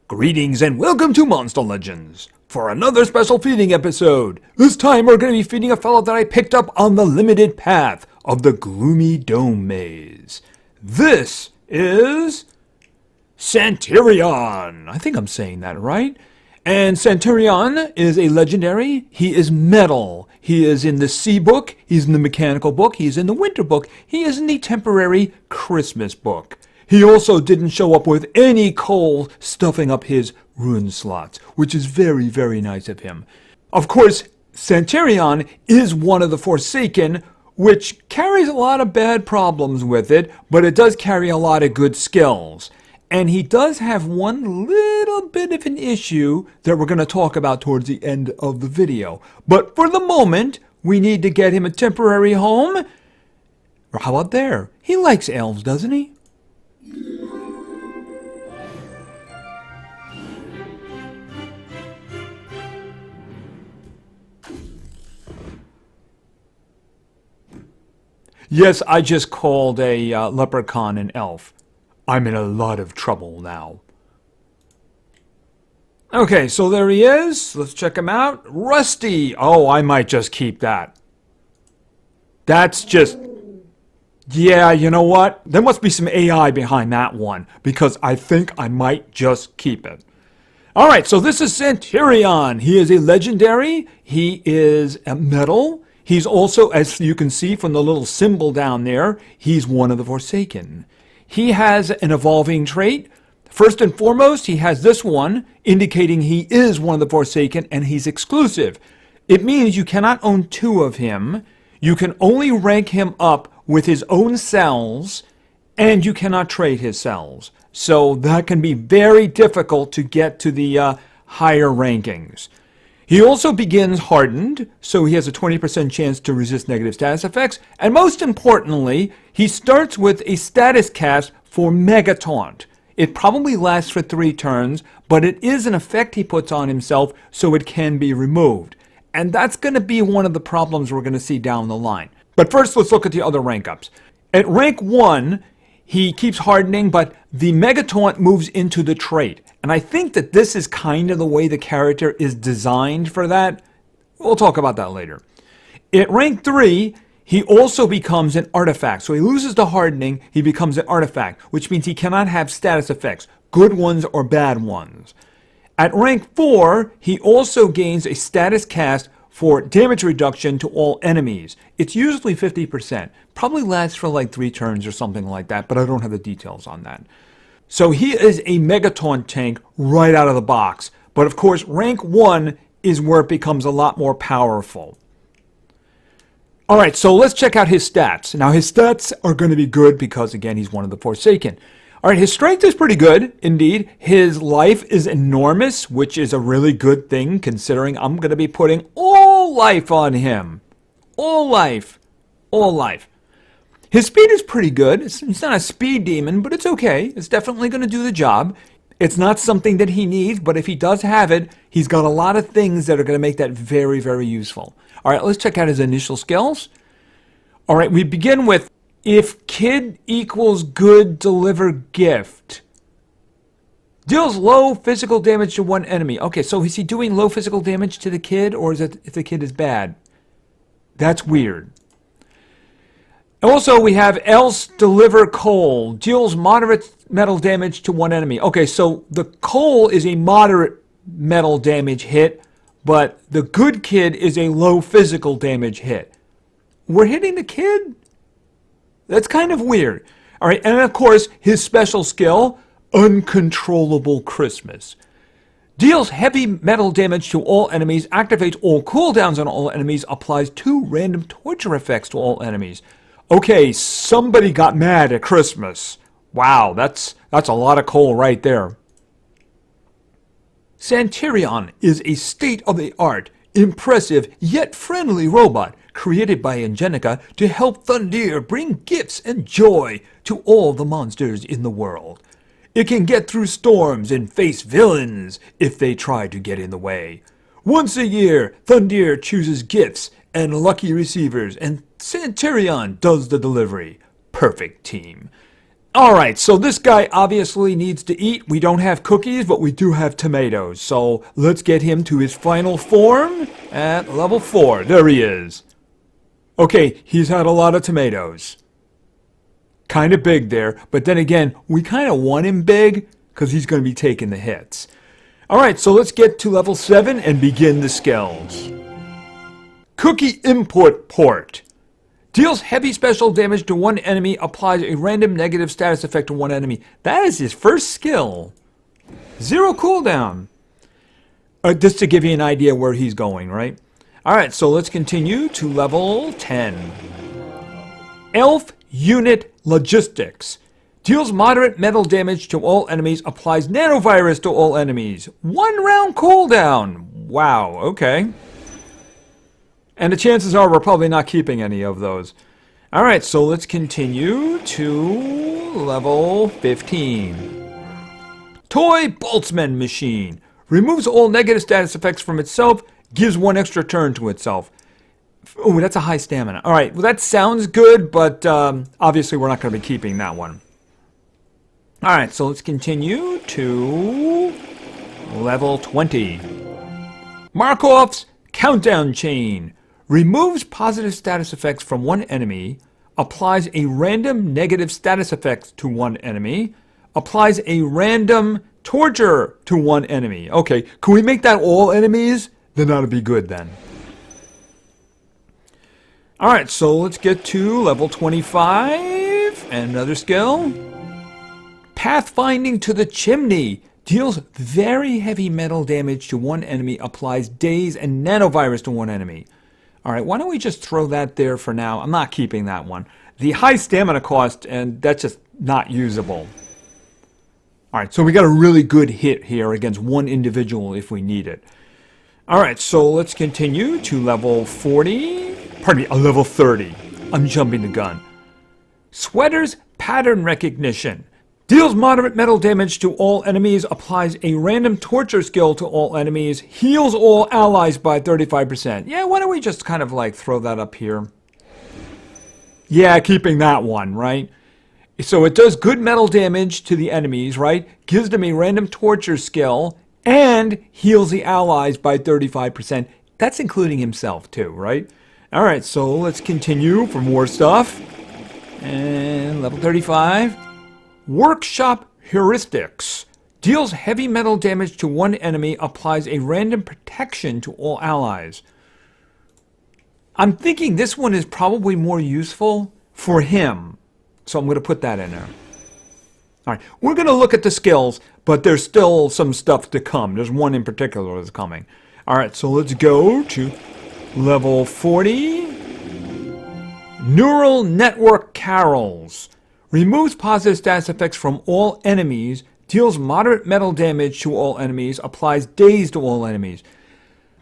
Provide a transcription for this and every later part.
Greetings and welcome to Monster Legends for another special feeding episode. This time we're going to be feeding a fellow that I picked up on the limited path of the Gloomy Dome Maze. This is Santerion. I think I'm saying that right. And Santerion is a legendary. He is metal. He is in the Sea book. He's in the Mechanical book. He's in the Winter book. He is in the temporary Christmas book. He also didn't show up with any coal stuffing up his rune slots, which is very, very nice of him. Of course, Santerion is one of the Forsaken, which carries a lot of bad problems with it, but it does carry a lot of good skills. And he does have one little bit of an issue that we're going to talk about towards the end of the video. But for the moment, we need to get him a temporary home. Or how about there? He likes elves, doesn't he? Yes, I just called a leprechaun an elf. I'm in a lot of trouble now. Okay, so there he is. Let's check him out. Rusty. Oh, I might just keep that. That's just... Yeah, you know what? There must be some AI behind that one, because I think I might just keep it. Alright, so this is Santerion. He is a legendary. He is a metal. He's also, as you can see from the little symbol down there, he's one of the Forsaken. He has an evolving trait. First and foremost, he has this one, indicating he is one of the Forsaken, and he's exclusive. It means you cannot own two of him. You can only rank him up with his own cells, and you cannot trade his cells. So that can be very difficult to get to the higher rankings. He also begins hardened, so he has a 20% chance to resist negative status effects. And most importantly, he starts with a status cast for Mega Taunt. It probably lasts for 3 turns, but it is an effect he puts on himself, so it can be removed. And that's going to be one of the problems we're going to see down the line. But first, let's look at the other rank ups. At rank 1, he keeps hardening, but the Mega Taunt moves into the trait. And I think that this is kind of the way the character is designed for that. We'll talk about that later. At rank 3, he also becomes an artifact. So he loses the hardening, he becomes an artifact, which means he cannot have status effects, good ones or bad ones. At rank 4, he also gains a status cast for damage reduction to all enemies. It's usually 50%. Probably lasts for like 3 turns or something like that, but I don't have the details on that. So he is a Mega Taunt tank right out of the box. But of course, rank 1 is where it becomes a lot more powerful. Alright, so let's check out his stats. Now his stats are going to be good because, again, he's one of the Forsaken. Alright, his strength is pretty good, indeed. His life is enormous, which is a really good thing considering I'm going to be putting all life on him. All life. All life. His speed is pretty good. It's not a speed demon, but it's okay. It's definitely going to do the job. It's not something that he needs, but if he does have it, he's got a lot of things that are going to make that very, very useful. All right, let's check out his initial skills. All right, we begin with if kid equals good, deliver gift. Deals low physical damage to one enemy. Okay, so is he doing low physical damage to the kid, or is it if the kid is bad? That's weird. Also, we have else deliver coal. Deals moderate metal damage to one enemy. Okay, so the coal is a moderate metal damage hit, but the good kid is a low physical damage hit. We're hitting the kid? That's kind of weird. All right, and of course, his special skill, Uncontrollable Christmas. Deals heavy metal damage to all enemies, activates all cooldowns on all enemies, applies 2 random torture effects to all enemies. Okay, somebody got mad at Christmas. Wow, that's a lot of coal right there. Santerion is a state-of-the-art, impressive, yet friendly robot created by Angenica to help Thundir bring gifts and joy to all the monsters in the world. It can get through storms and face villains if they try to get in the way. Once a year, Thundir chooses gifts and lucky receivers, and Santerion does the delivery. Perfect team. Alright, so this guy obviously needs to eat. We don't have cookies, but we do have tomatoes. So let's get him to his final form at level 4. There he is. Okay, he's had a lot of tomatoes. Kind of big there, but then again, we kind of want him big because he's going to be taking the hits. Alright, so let's get to level 7 and begin the skills. Cookie Input Port. Deals heavy special damage to one enemy, applies a random negative status effect to one enemy. That is his first skill. 0 cooldown. Just to give you an idea where he's going, right? Alright, so let's continue to level 10. Elf Unit Logistics. Deals moderate metal damage to all enemies, applies nanovirus to all enemies. 1 round cooldown. Wow, okay. And the chances are we're probably not keeping any of those. Alright, so let's continue to level 15. Toy Boltzmann Machine. Removes all negative status effects from itself, gives 1 extra turn to itself. Oh, that's a high stamina. Alright, well that sounds good, but obviously we're not going to be keeping that one. Alright, so let's continue to level 20. Markov's Countdown Chain. Removes positive status effects from one enemy, applies a random negative status effect to one enemy, applies a random torture to one enemy. Okay, can we make that all enemies? Then that'll be good then. Alright, so let's get to level 25. And another skill. Pathfinding to the Chimney. Deals very heavy metal damage to one enemy, applies daze and nanovirus to one enemy. Alright, why don't we just throw that there for now? I'm not keeping that one. The high stamina cost, and that's just not usable. Alright, so we got a really good hit here against one individual if we need it. Alright, so let's continue to level 40. Pardon me, level 30. I'm jumping the gun. Sweater's Pattern Recognition. Deals moderate metal damage to all enemies, applies a random torture skill to all enemies, heals all allies by 35%. Yeah, why don't we just kind of like throw that up here? Yeah, keeping that one, right? So it does good metal damage to the enemies, right? Gives them a random torture skill, and heals the allies by 35%. That's including himself too, right? Alright, so let's continue for more stuff. And level 35. Workshop Heuristics. Deals heavy metal damage to one enemy, applies a random protection to all allies. I'm thinking this one is probably more useful for him. So I'm going to put that in there. Alright, we're going to look at the skills, but there's still some stuff to come. There's one in particular that's coming. Alright, so let's go to level 40. Neural Network Carols. Removes positive status effects from all enemies, deals moderate metal damage to all enemies, applies daze to all enemies.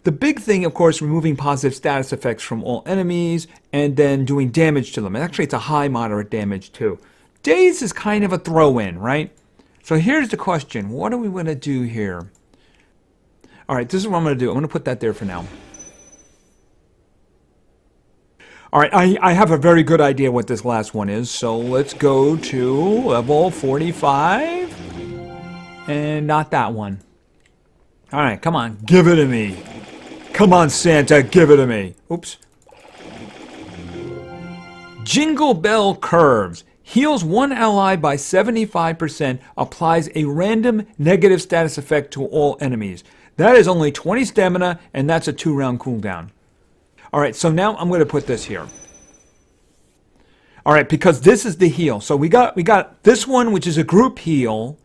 The big thing, of course, removing positive status effects from all enemies and then doing damage to them. And actually, it's a high moderate damage too. Daze is kind of a throw-in, right? So here's the question. What are we going to do here? All right, this is what I'm going to do. I'm going to put that there for now. All right, I have a very good idea what this last one is, so let's go to level 45. And not that one. All right, come on, give it to me. Come on, Santa, give it to me. Oops. Jingle Bell Curves. Heals one ally by 75%, applies a random negative status effect to all enemies. That is only 20 stamina, and that's a 2-round cooldown. Alright, so now I'm going to put this here. Alright, because this is the heal. So we got this one, which is a group heal.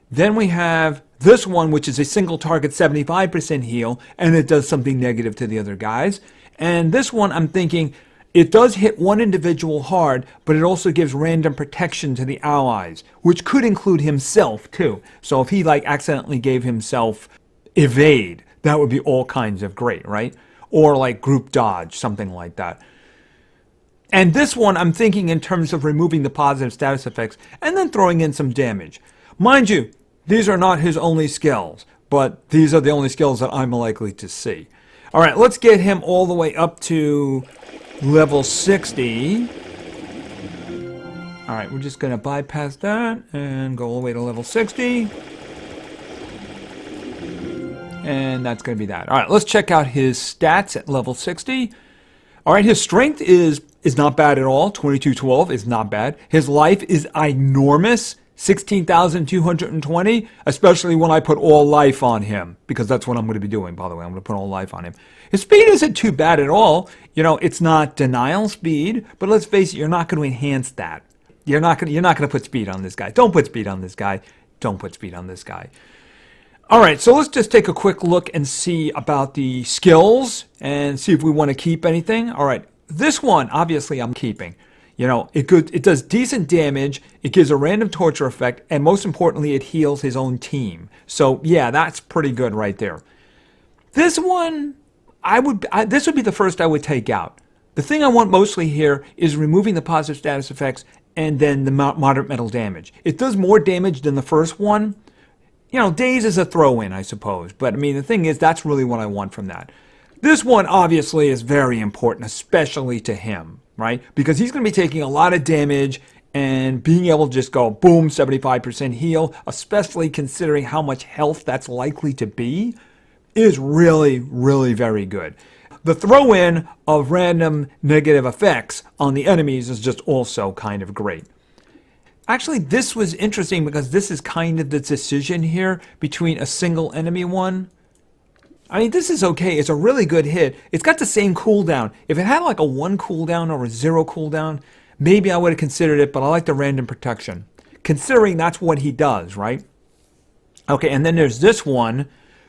Then we have this one, which is a single target 75% heal, and it does something negative to the other guys. And this one, I'm thinking, it does hit one individual hard, but it also gives random protection to the allies, which could include himself, too. So if he, like, accidentally gave himself evade, that would be all kinds of great, right? Or like group dodge, something like that. And this one, I'm thinking in terms of removing the positive status effects and then throwing in some damage. Mind you, these are not his only skills, but these are the only skills that I'm likely to see. All right, let's get him all the way up to level 60. All All right, we're just going to bypass that and go all the way to level 60. And that's going to be that. All right, let's check out his stats at level 60. All right, his strength is not bad at all. 2212 is not bad. His life is enormous. 16,220, especially when I put all life on him, because that's what I'm going to be doing, by the way. I'm going to put all life on him. His speed isn't too bad at all. You know, it's not denial speed, but let's face it, you're not going to enhance that. You're not going to put speed on this guy. Don't put speed on this guy. Don't put speed on this guy. All right, so let's just take a quick look and see about the skills and see if we want to keep anything. All right, this one, obviously, I'm keeping. You know, it does decent damage, it gives a random torture effect, and most importantly, it heals his own team. So, yeah, that's pretty good right there. This one, this would be the first I would take out. The thing I want mostly here is removing the positive status effects and then the moderate metal damage. It does more damage than the first one. You know, days is a throw-in, I suppose. But, I mean, the thing is, that's really what I want from that. This one, obviously, is very important, especially to him, right? Because he's going to be taking a lot of damage and being able to just go, boom, 75% heal, especially considering how much health that's likely to be, is really, really very good. The throw-in of random negative effects on the enemies is just also kind of great. Actually, this was interesting because this is kind of the decision here between a single enemy one. I mean, this is okay. It's a really good hit. It's got the same cooldown. If it had like a 1 cooldown or a 0 cooldown, maybe I would have considered it, but I like the random protection, considering that's what he does, right? Okay, and then there's this one,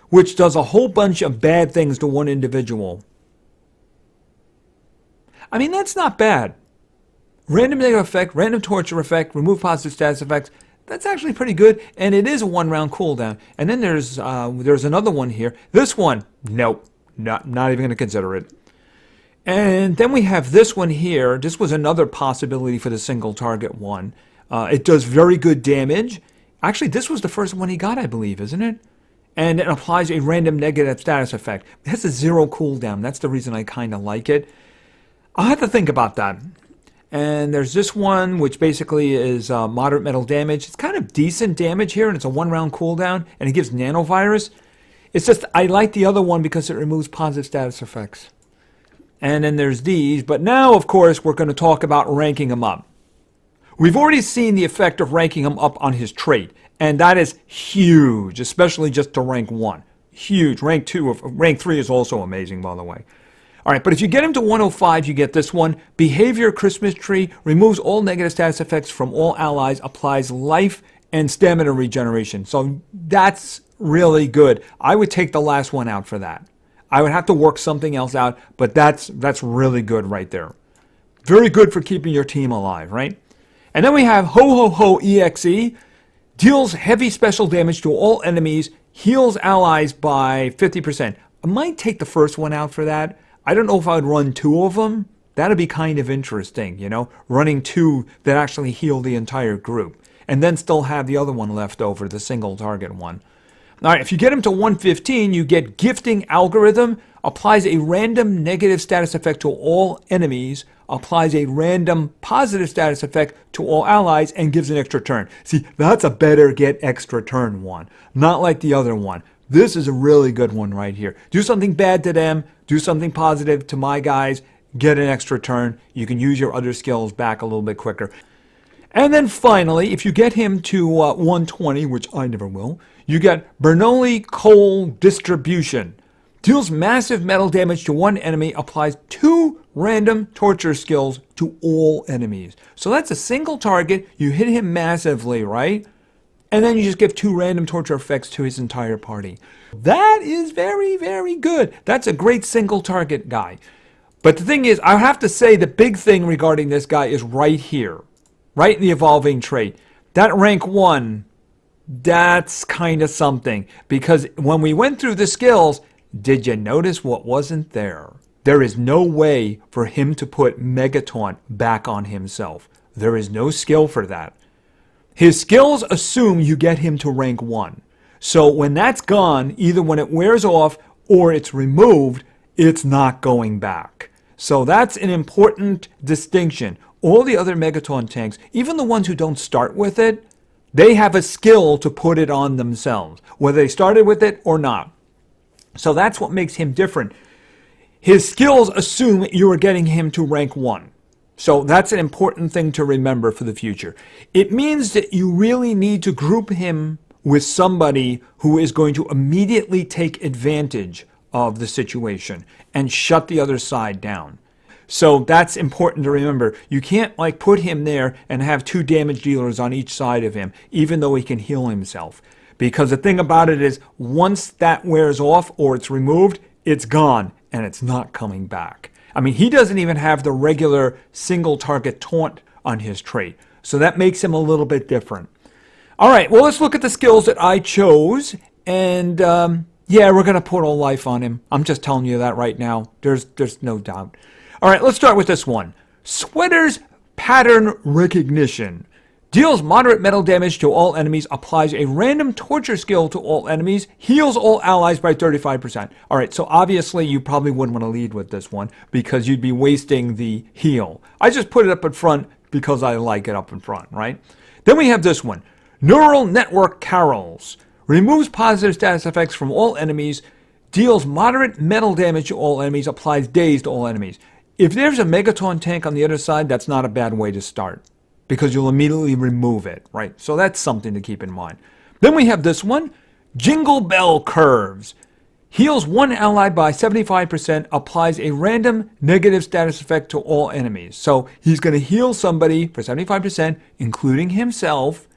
which does a whole bunch of bad things to one individual. I mean, that's not bad. Random negative effect, random torture effect, remove positive status effects. That's actually pretty good, and it is a 1-round cooldown. And then there's another one here. This one, nope, not even going to consider it. And then we have this one here. This was another possibility for the single target one. It does very good damage. Actually, this was the first one he got, I believe, isn't it? And it applies a random negative status effect. It has a 0 cooldown. That's the reason I kind of like it. I'll have to think about that. And there's this one, which basically is moderate metal damage. It's kind of decent damage here, and it's a 1-round cooldown, and it gives nanovirus. It's just, I like the other one because it removes positive status effects. And then there's these, but now, of course, we're going to talk about ranking them up. We've already seen the effect of ranking him up on his trait, and that is huge, especially just to rank 1. Huge. Rank 3 is also amazing, by the way. All right, but if you get him to 105, you get this one. Behavior Christmas Tree removes all negative status effects from all allies, applies life and stamina regeneration. So that's really good. I would take the last one out for that. I would have to work something else out, but that's really good right there. Very good for keeping your team alive, right? And then we have Ho Ho Ho EXE. Deals heavy special damage to all enemies, heals allies by 50%. I might take the first one out for that. I don't know if I would run 2 of them. That'd be kind of interesting, you know, running 2 that actually heal the entire group. And then still have the other one left over, the single target one. All right, if you get him to 115, you get Gifting Algorithm, applies a random negative status effect to all enemies, applies a random positive status effect to all allies, and gives an extra turn. See, that's a better get extra turn one, not like the other one. This is a really good one right here. Do something bad to them, do something positive to my guys, get an extra turn. You can use your other skills back a little bit quicker. And then finally, if you get him to 120, which I never will, you get Bernoulli Coal Distribution. Deals massive metal damage to one enemy, applies 2 random torture skills to all enemies. So that's a single target, you hit him massively, right? And then you just give 2 random torture effects to his entire party. That is very, very good. That's a great single target guy. But the thing is, I have to say the big thing regarding this guy is right here. Right in the evolving trait. That rank 1, that's kind of something. Because when we went through the skills, did you notice what wasn't there? There is no way for him to put Megataunt back on himself. There is no skill for that. His skills assume you get him to rank 1. So when that's gone, either when it wears off or it's removed, it's not going back. So that's an important distinction. all the other Megaton tanks, even the ones who don't start with it, they have a skill to put it on themselves, whether they started with it or not. So that's what makes him different. His skills assume you are getting him to rank 1. So that's an important thing to remember for the future. It means that you really need to group him with somebody who is going to immediately take advantage of the situation and shut the other side down. So that's important to remember. You can't like put him there and have 2 damage dealers on each side of him, even though he can heal himself. Because the thing about it is, once that wears off or it's removed, it's gone and it's not coming back. I mean, he doesn't even have the regular single target taunt on his trait. So that makes him a little bit different. All right, well, let's look at the skills that I chose. And yeah, we're going to put all life on him. I'm just telling you that right now. There's no doubt. All right, let's start with this one. Sweater's Pattern Recognition. Deals moderate metal damage to all enemies, applies a random torture skill to all enemies, heals all allies by 35%. All right, so obviously you probably wouldn't want to lead with this one because you'd be wasting the heal. I just put it up in front because I like it up in front, right? Then we have this one. Neural Network Carols. Removes positive status effects from all enemies, deals moderate metal damage to all enemies, applies daze to all enemies. If there's a Megaton tank on the other side, that's not a bad way to start because you'll immediately remove it, right? So that's something to keep in mind. Then we have this one, Jingle Bell Curves. Heals one ally by 75%, applies a random negative status effect to all enemies. So he's going to heal somebody for 75%, including himself,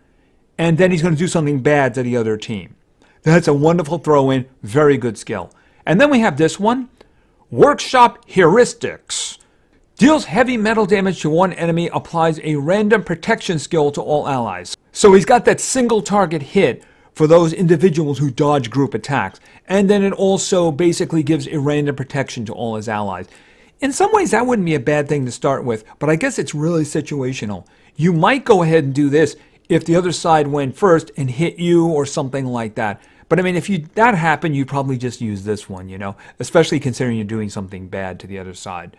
and then he's going to do something bad to the other team. That's a wonderful throw-in, very good skill. And then we have this one, Workshop Heuristics. Deals heavy metal damage to one enemy, applies a random protection skill to all allies. So he's got that single target hit for those individuals who dodge group attacks. And then it also basically gives a random protection to all his allies. In some ways, that wouldn't be a bad thing to start with, but I guess it's really situational. You might go ahead and do this if the other side went first and hit you or something like that. But I mean, if that happened, you'd probably just use this one, you know, especially considering you're doing something bad to the other side.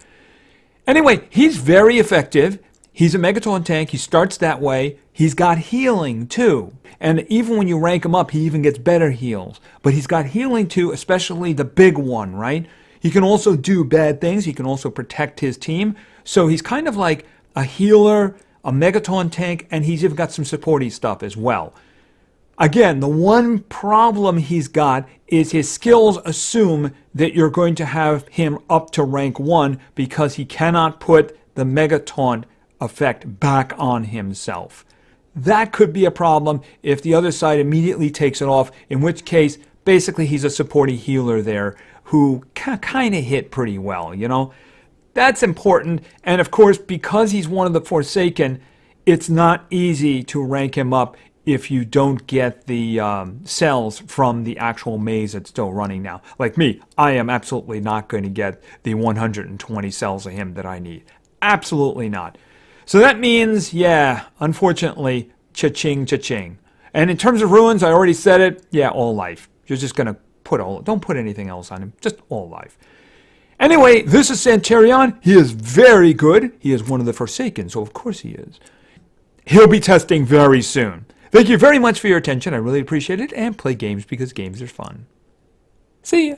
Anyway, he's very effective. He's a Megaton tank. He starts that way. He's got healing too. And even when you rank him up, he even gets better heals. But he's got healing too, especially the big one, right? He can also do bad things. He can also protect his team. So he's kind of like a healer, a Megaton tank, and he's even got some supporty stuff as well. Again, the one problem he's got is his skills assume that you're going to have him up to rank 1 because he cannot put the Megaton effect back on himself. That could be a problem if the other side immediately takes it off, in which case, basically he's a supporty healer there who kind of hit pretty well, you know? That's important, and of course, because he's one of the Forsaken, it's not easy to rank him up if you don't get the cells from the actual maze that's still running now. Like me, I am absolutely not going to get the 120 cells of him that I need. Absolutely not. So that means, yeah, unfortunately, cha-ching, cha-ching. And in terms of ruins, I already said it, yeah, all life. You're just going to put all, don't put anything else on him, just all life. Anyway, this is Santerion. He is very good. He is one of the Forsaken, so of course he is. He'll be testing very soon. Thank you very much for your attention. I really appreciate it. And play games because games are fun. See ya.